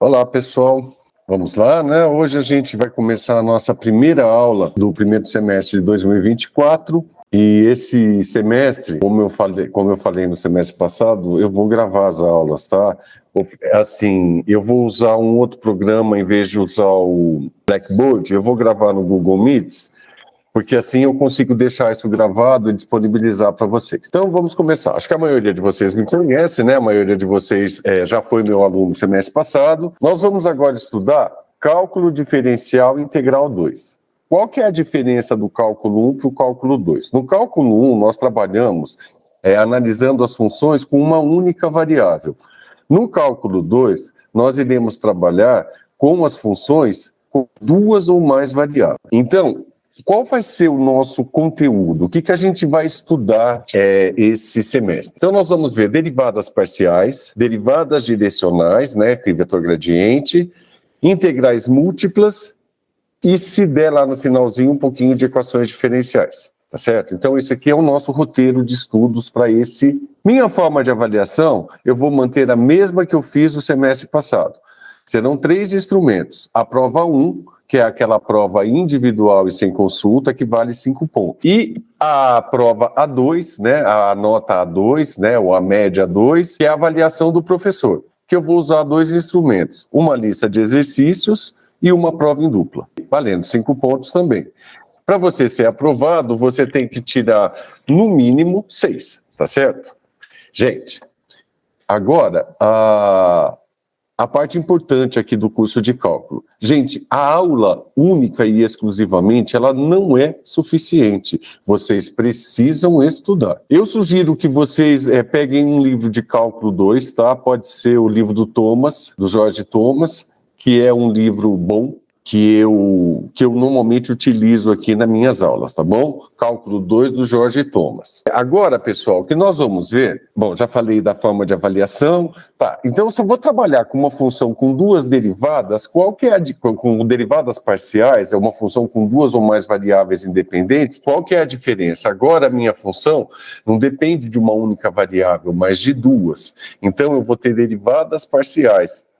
Olá, pessoal. Vamos lá, né? Hoje a gente vai começar a nossa primeira aula do primeiro semestre de 2024. E esse semestre, como eu falei no semestre passado, eu vou gravar as aulas, tá? Assim, eu vou usar um outro programa em vez de usar o Blackboard, eu vou gravar no Google Meets, porque assim eu consigo deixar isso gravado e disponibilizar para vocês. Então vamos começar. Acho que a maioria de vocês me conhece, né? A maioria de vocês já foi meu aluno no semestre passado. Nós vamos agora estudar cálculo diferencial integral 2. Qual que é a diferença do cálculo 1 para o cálculo 2? No cálculo 1, nós trabalhamos analisando as funções com uma única variável. No cálculo 2, nós iremos trabalhar com as funções com duas ou mais variáveis. Então, qual vai ser o nosso conteúdo? O que a gente vai estudar esse semestre? Então, nós vamos ver derivadas parciais, derivadas direcionais, né, que vetor gradiente, integrais múltiplas e, se der lá no finalzinho, um pouquinho de equações diferenciais, tá certo? Então, esse aqui é o nosso roteiro de estudos para esse. Minha forma de avaliação, eu vou manter a mesma que eu fiz no semestre passado. Serão 3 instrumentos. A prova 1, que é aquela prova individual e sem consulta, que vale 5 pontos. E a prova A2, né, a nota A2, né, ou a média A2, que é a avaliação do professor, que eu vou usar 2 instrumentos, uma lista de exercícios e uma prova em dupla, valendo 5 pontos também. Para você ser aprovado, você tem que tirar, no mínimo, 6, tá certo? Gente, agora, a parte importante aqui do curso de cálculo. Gente, a aula única e exclusivamente, ela não é suficiente. Vocês precisam estudar. Eu sugiro que vocês peguem um livro de cálculo 2, tá? Pode ser o livro do Thomas, do Jorge Thomas, que é um livro bom, que eu normalmente utilizo aqui nas minhas aulas, tá bom? Cálculo 2 do Jorge Thomas. Agora, pessoal, o que nós vamos ver, bom, já falei da forma de avaliação, tá, então se eu vou trabalhar com uma função com duas derivadas, qual que é com derivadas parciais, é uma função com duas ou mais variáveis independentes, qual que é a diferença? Agora a minha função não depende de uma única variável, mas de duas, então eu vou ter derivadas parciais,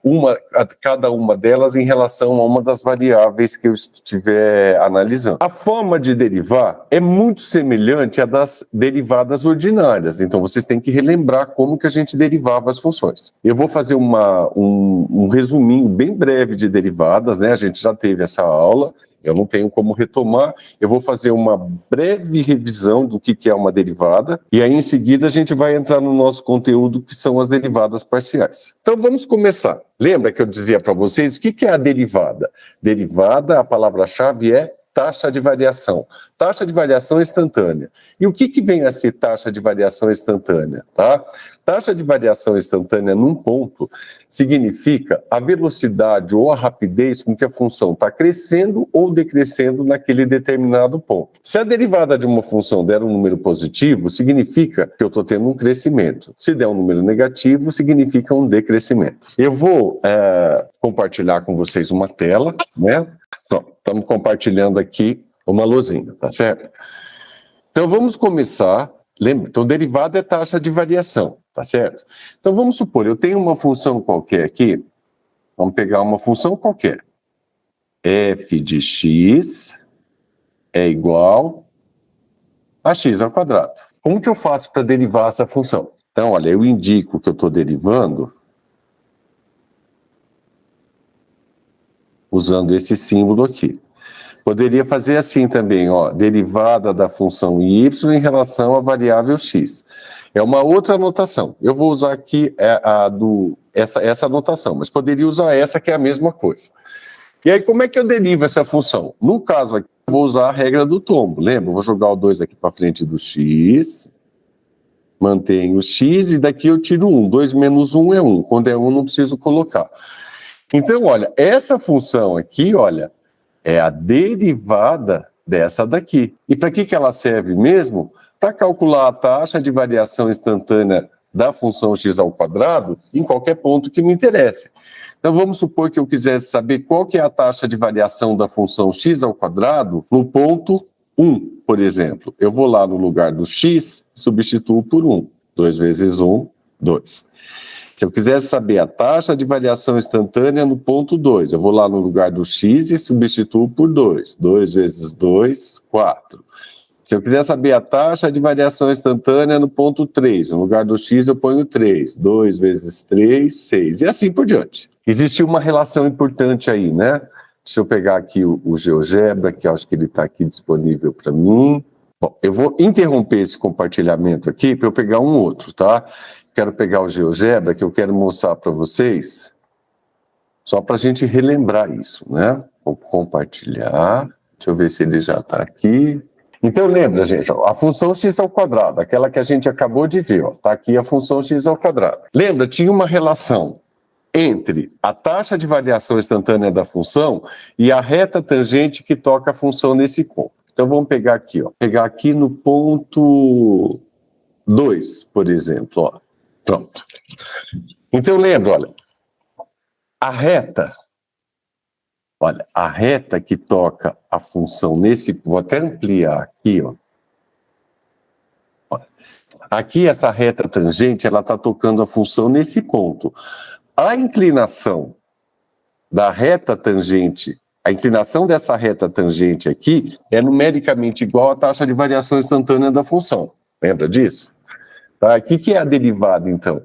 cada uma delas em relação a uma das variáveis que eu estiver analisando. A forma de derivar é muito semelhante à das derivadas ordinárias, então vocês têm que relembrar como que a gente derivava as funções. Eu vou fazer um resuminho bem breve de derivadas, né? A gente já teve essa aula, eu não tenho como retomar, eu vou fazer uma breve revisão do que é uma derivada, e aí em seguida a gente vai entrar no nosso conteúdo, que são as derivadas parciais. Então vamos começar. Lembra que eu dizia para vocês o que é a derivada? Derivada, a palavra-chave é taxa de variação. Taxa de variação instantânea. E o que vem a ser taxa de variação instantânea? Tá? Taxa de variação instantânea num ponto significa a velocidade ou a rapidez com que a função está crescendo ou decrescendo naquele determinado ponto. Se a derivada de uma função der um número positivo, significa que eu estou tendo um crescimento. Se der um número negativo, significa um decrescimento. Eu vou compartilhar com vocês uma tela, né? Estamos compartilhando aqui uma lousinha, tá certo? Então vamos começar. Lembra? Então derivada é taxa de variação, tá certo? Então vamos supor, eu tenho uma função qualquer aqui. Vamos pegar uma função qualquer. F de x é igual a x ao quadrado. Como que eu faço para derivar essa função? Então, olha, eu indico que eu estou derivando usando esse símbolo aqui. Poderia fazer assim também, ó, derivada da função y em relação à variável x. É uma outra anotação. Eu vou usar aqui essa anotação, mas poderia usar essa, que é a mesma coisa. E aí, como é que eu derivo essa função? No caso aqui, eu vou usar a regra do tombo. Lembra? Eu vou jogar o 2 aqui para frente do x, mantenho o x e daqui eu tiro 1. 2 menos 1 é 1. Quando é 1, não preciso colocar. Então, olha, essa função aqui, olha, é a derivada dessa daqui. E para que ela serve mesmo? Para calcular a taxa de variação instantânea da função x ao quadrado em qualquer ponto que me interesse. Então vamos supor que eu quisesse saber qual que é a taxa de variação da função x ao quadrado no ponto 1, por exemplo. Eu vou lá no lugar do x, substituo por 1. 2 vezes 1, 2. Se eu quisesse saber a taxa de variação instantânea no ponto 2, eu vou lá no lugar do x e substituo por 2. 2 vezes 2, 4. Se eu quiser saber a taxa de variação instantânea no ponto 3, no lugar do x eu ponho 3. 2 vezes 3, 6. E assim por diante. Existe uma relação importante aí, né? Deixa eu pegar aqui o GeoGebra, que eu acho que ele está aqui disponível para mim. Bom, eu vou interromper esse compartilhamento aqui para eu pegar um outro, tá? Quero pegar o GeoGebra, que eu quero mostrar para vocês, só para a gente relembrar isso, né? Vou compartilhar, deixa eu ver se ele já está aqui. Então lembra, gente, ó, a função x ao quadrado, aquela que a gente acabou de ver, está aqui a função x ao quadrado. Lembra, tinha uma relação entre a taxa de variação instantânea da função e a reta tangente que toca a função nesse ponto. Então vamos pegar aqui, ó, pegar aqui no ponto 2, por exemplo, ó. Pronto. Então lembra, olha, a reta que toca a função nesse, vou até ampliar aqui, ó. Olha, aqui essa reta tangente, ela está tocando a função nesse ponto. A inclinação da reta tangente, a inclinação dessa reta tangente aqui é numericamente igual à taxa de variação instantânea da função. Lembra disso? Tá? O que é a derivada, então?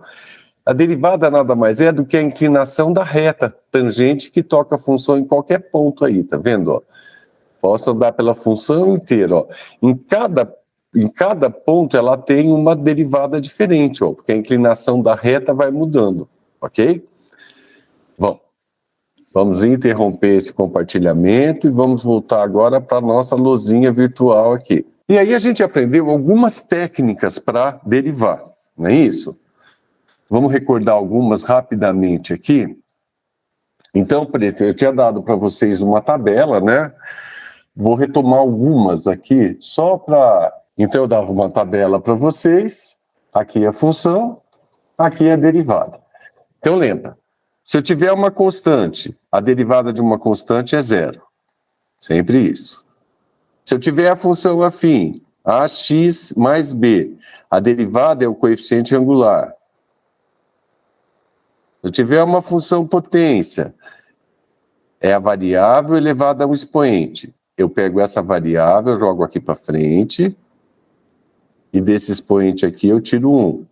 A derivada nada mais é do que a inclinação da reta tangente que toca a função em qualquer ponto aí, tá vendo? Ó? Posso andar pela função inteira. Ó. Em cada ponto ela tem uma derivada diferente, ó, porque a inclinação da reta vai mudando, ok? Bom, vamos interromper esse compartilhamento e vamos voltar agora para a nossa lousinha virtual aqui. E aí a gente aprendeu algumas técnicas para derivar, não é isso? Vamos recordar algumas rapidamente aqui. Então, por exemplo, eu tinha dado para vocês uma tabela, né? Vou retomar algumas aqui, só para... Então, eu dava uma tabela para vocês, aqui é a função, aqui é a derivada. Então, lembra, se eu tiver uma constante, a derivada de uma constante é zero. Sempre isso. Se eu tiver a função afim, ax mais b, a derivada é o coeficiente angular. Se eu tiver uma função potência, é a variável elevada a um expoente. Eu pego essa variável, jogo aqui para frente, e desse expoente aqui eu tiro 1.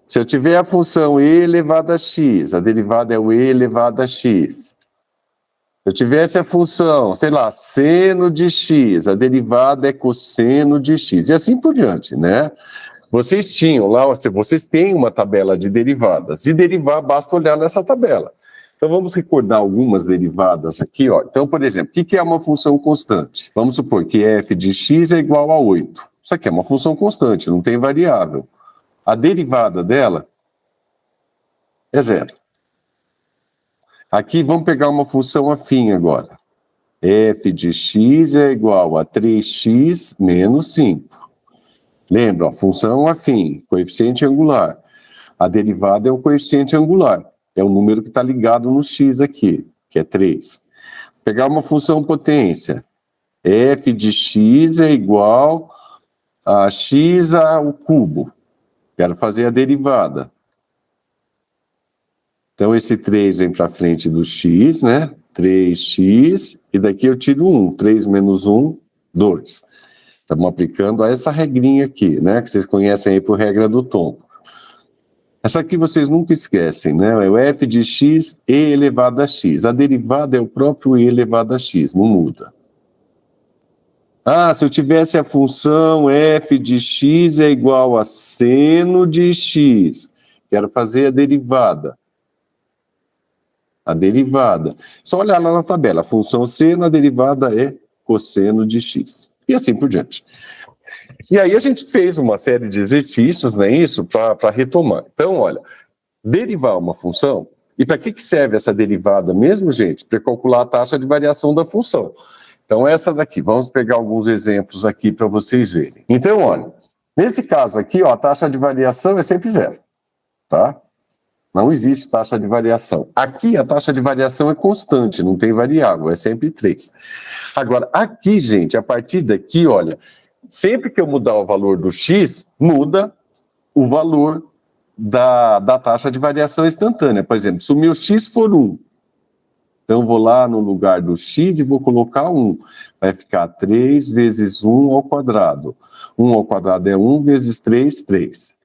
Se eu tiver a função e elevado a x, a derivada é o e elevado a x. Se eu tivesse a função, sei lá, seno de x, a derivada é cosseno de x, e assim por diante, né? Vocês tinham lá, vocês têm uma tabela de derivadas, e derivar basta olhar nessa tabela. Então vamos recordar algumas derivadas aqui, ó. Então, por exemplo, o que é uma função constante? Vamos supor que f de x é igual a 8. Isso aqui é uma função constante, não tem variável. A derivada dela é zero. Aqui vamos pegar uma função afim agora. F de x é igual a 3x menos 5. Lembra, a função afim, coeficiente angular. A derivada é o coeficiente angular. É o número que está ligado no x aqui, que é 3. Pegar uma função potência. F de x é igual a x ao cubo. Quero fazer a derivada. Então, esse 3 vem para frente do x, né? 3x, e daqui eu tiro 1. 3 menos 1, 2. Estamos aplicando a essa regrinha aqui, né? Que vocês conhecem aí por regra do tombo. Essa aqui vocês nunca esquecem, né? É o f de x e elevado a x. A derivada é o próprio e elevado a x, não muda. Ah, se eu tivesse a função f de x é igual a seno de x. Quero fazer a derivada. A derivada. Só olhar lá na tabela. A função seno, a derivada é cosseno de x. E assim por diante. E aí a gente fez uma série de exercícios, não é isso? Para retomar. Então, olha, derivar uma função. E para que serve essa derivada mesmo, gente? Para calcular a taxa de variação da função. Então, essa daqui. Vamos pegar alguns exemplos aqui para vocês verem. Então, olha, nesse caso aqui, ó, a taxa de variação é sempre zero. Tá? Não existe taxa de variação. Aqui a taxa de variação é constante, não tem variável, é sempre 3. Agora, aqui, gente, a partir daqui, olha, sempre que eu mudar o valor do x, muda o valor da taxa de variação instantânea. Por exemplo, se o meu x for 1, então vou lá no lugar do x e vou colocar 1. Vai ficar 3 vezes 1 ao quadrado. 1 ao quadrado é 1 vezes 3, 3.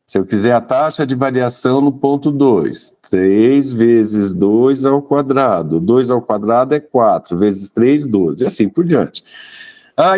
Se eu quiser a taxa de variação no ponto 2, 3 vezes 2 ao quadrado. 2 ao quadrado é 4, vezes 3, 12, e assim por diante.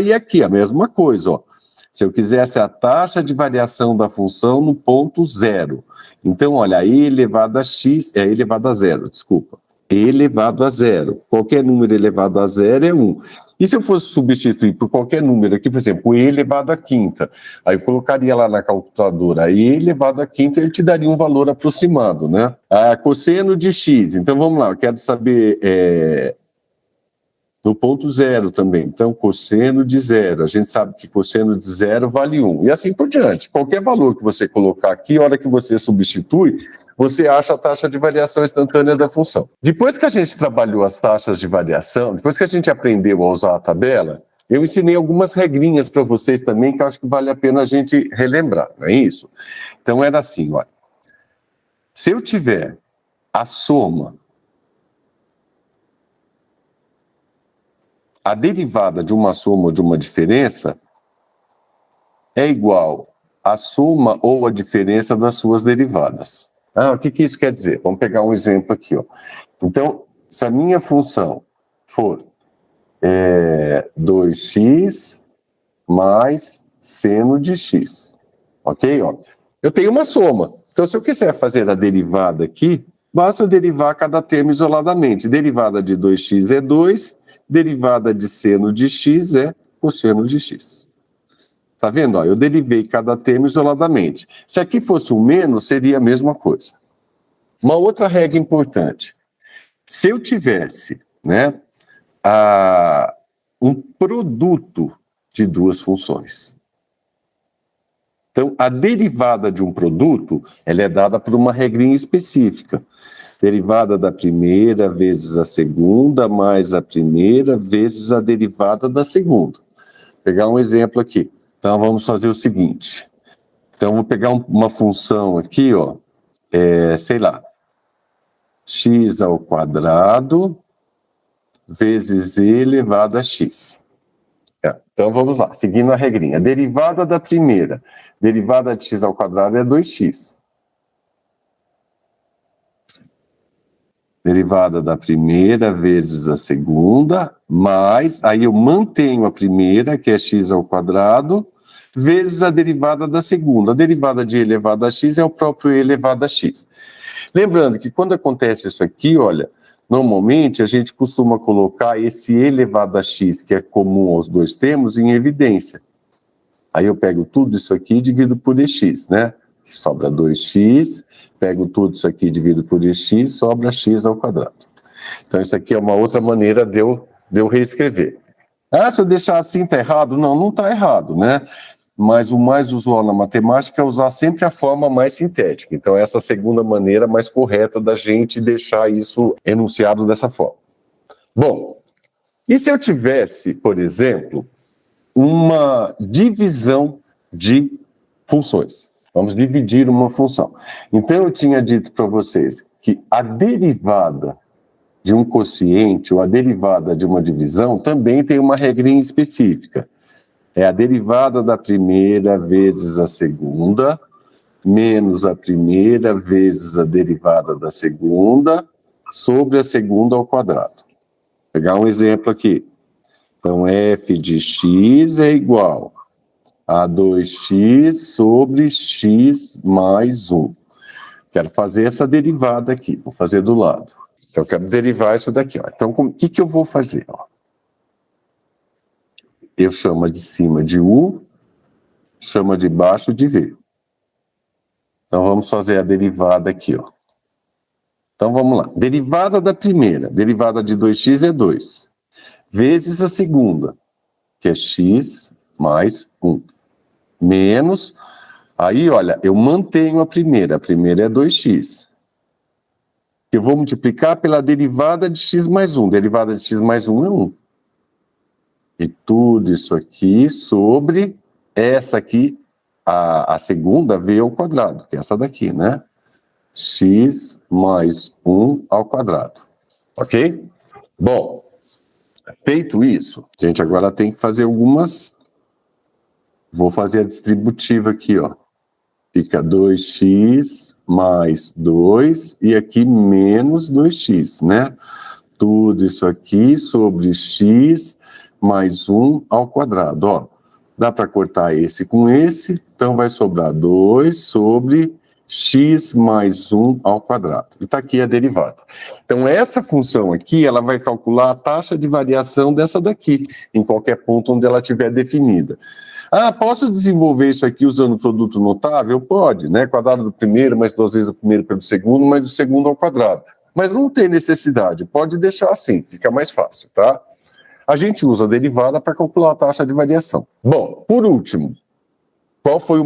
E aqui a mesma coisa, ó. Se eu quisesse a taxa de variação da função no ponto 0. Então, olha, e elevado a x, elevado a 0, desculpa. E elevado a 0. Qualquer número elevado a 0 é 1. E se eu fosse substituir por qualquer número aqui, por exemplo, e elevado à quinta, aí eu colocaria lá na calculadora e elevado à quinta, ele te daria um valor aproximado, né? Cosseno de x, então vamos lá, eu quero saber no ponto 0 também. Então, cosseno de 0, a gente sabe que cosseno de 0 vale 1, e assim por diante. Qualquer valor que você colocar aqui, a hora que você substitui, você acha a taxa de variação instantânea da função. Depois que a gente trabalhou as taxas de variação, depois que a gente aprendeu a usar a tabela, eu ensinei algumas regrinhas para vocês também, que eu acho que vale a pena a gente relembrar, não é isso? Então, era assim, olha. Se eu tiver a soma, a derivada de uma soma ou de uma diferença é igual à soma ou à diferença das suas derivadas. O que isso quer dizer? Vamos pegar um exemplo aqui, ó. Então, se a minha função for 2x mais seno de x, ok? Ó, eu tenho uma soma. Então, se eu quiser fazer a derivada aqui, basta eu derivar cada termo isoladamente. Derivada de 2x é 2, derivada de seno de x é cosseno de x. Tá vendo? Ó, eu derivei cada termo isoladamente. Se aqui fosse um menos, seria a mesma coisa. Uma outra regra importante. Se eu tivesse, né, um produto de duas funções. Então, a derivada de um produto, ela é dada por uma regrinha específica. Derivada da primeira vezes a segunda, mais a primeira vezes a derivada da segunda. Vou pegar um exemplo aqui. Então, vamos fazer o seguinte. Então, vou pegar uma função aqui, ó, sei lá, x ao quadrado vezes e elevado a x. Então, vamos lá, seguindo a regrinha. Derivada da primeira, derivada de x ao quadrado é 2x. Derivada da primeira vezes a segunda, mais, aí eu mantenho a primeira, que é x ao quadrado, vezes a derivada da segunda. A derivada de e elevado a x é o próprio e elevado a x. Lembrando que quando acontece isso aqui, olha, normalmente a gente costuma colocar esse e elevado a x, que é comum aos dois termos, em evidência. Aí eu pego tudo isso aqui e divido por ex, né? Sobra 2x, pego tudo isso aqui e divido por x, sobra x ao quadrado. Então isso aqui é uma outra maneira de eu reescrever. Se eu deixar assim tá errado? Não, não tá errado, né? Mas o mais usual na matemática é usar sempre a forma mais sintética. Então essa é a segunda maneira mais correta da gente deixar isso enunciado dessa forma. Bom, e se eu tivesse, por exemplo, uma divisão de funções? Vamos dividir uma função. Então, eu tinha dito para vocês que a derivada de um quociente ou a derivada de uma divisão também tem uma regrinha específica. É a derivada da primeira vezes a segunda, menos a primeira vezes a derivada da segunda, sobre a segunda ao quadrado. Vou pegar um exemplo aqui. Então, f de x é igual a 2x sobre x mais 1. Quero fazer essa derivada aqui, vou fazer do lado. Então, eu quero derivar isso daqui. Ó. Então, o que eu vou fazer? Ó? Eu chamo de cima de u, chamo de baixo de v. Então, vamos fazer a derivada aqui. Ó. Então, vamos lá. Derivada da primeira, derivada de 2x é 2. Vezes a segunda, que é x mais 1. Menos, aí olha, eu mantenho a primeira é 2x. Eu vou multiplicar pela derivada de x mais 1, derivada de x mais 1 é 1. E tudo isso aqui sobre essa aqui, a segunda v ao quadrado, que é essa daqui, né? X mais 1 ao quadrado. Ok? Bom, feito isso, a gente agora tem que fazer algumas... Vou fazer a distributiva aqui, ó. Fica 2x mais 2 e aqui menos 2x, né? Tudo isso aqui sobre x mais 1 ao quadrado, ó. Dá para cortar esse com esse, então vai sobrar 2 sobre x mais 1 ao quadrado. E está aqui a derivada. Então, essa função aqui, ela vai calcular a taxa de variação dessa daqui, em qualquer ponto onde ela estiver definida. Ah, posso desenvolver isso aqui usando o produto notável? Pode, né? Quadrado do primeiro, mais 2 vezes o primeiro pelo segundo, mais do segundo ao quadrado. Mas não tem necessidade, pode deixar assim, fica mais fácil, tá? A gente usa a derivada para calcular a taxa de variação. Bom, por último, qual foi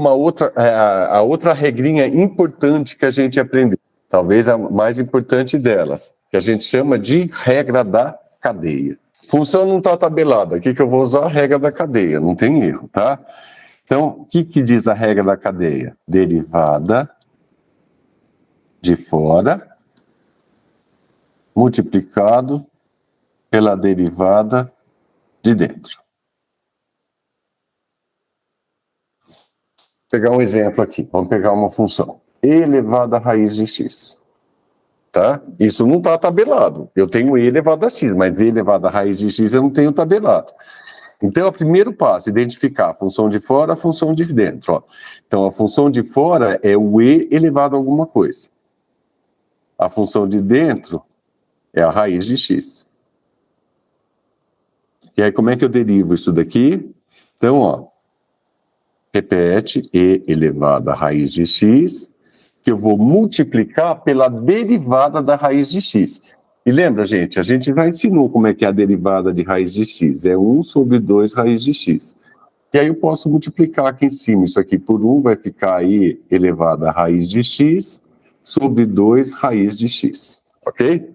a outra regrinha importante que a gente aprendeu? Talvez a mais importante delas, que a gente chama de regra da cadeia. Função não está tabelada, aqui que eu vou usar a regra da cadeia, não tem erro, tá? Então, o que diz a regra da cadeia? Derivada de fora multiplicado pela derivada de dentro. Vou pegar um exemplo aqui, vamos pegar uma função. E elevado à raiz de x. Tá? Isso não está tabelado. Eu tenho e elevado a x, mas e elevado à raiz de x eu não tenho tabelado. Então, o primeiro passo, identificar a função de fora, a função de dentro. Ó. Então, a função de fora é o e elevado a alguma coisa. A função de dentro é a raiz de x. E aí, como é que eu derivo isso daqui? Então, ó, repete e elevado à raiz de x, que eu vou multiplicar pela derivada da raiz de x. E lembra, gente, a gente já ensinou como é que é a derivada de raiz de x. É 1 sobre 2 raiz de x. E aí eu posso multiplicar aqui em cima, isso aqui por 1 vai ficar aí elevado à raiz de x sobre 2 raiz de x. Ok?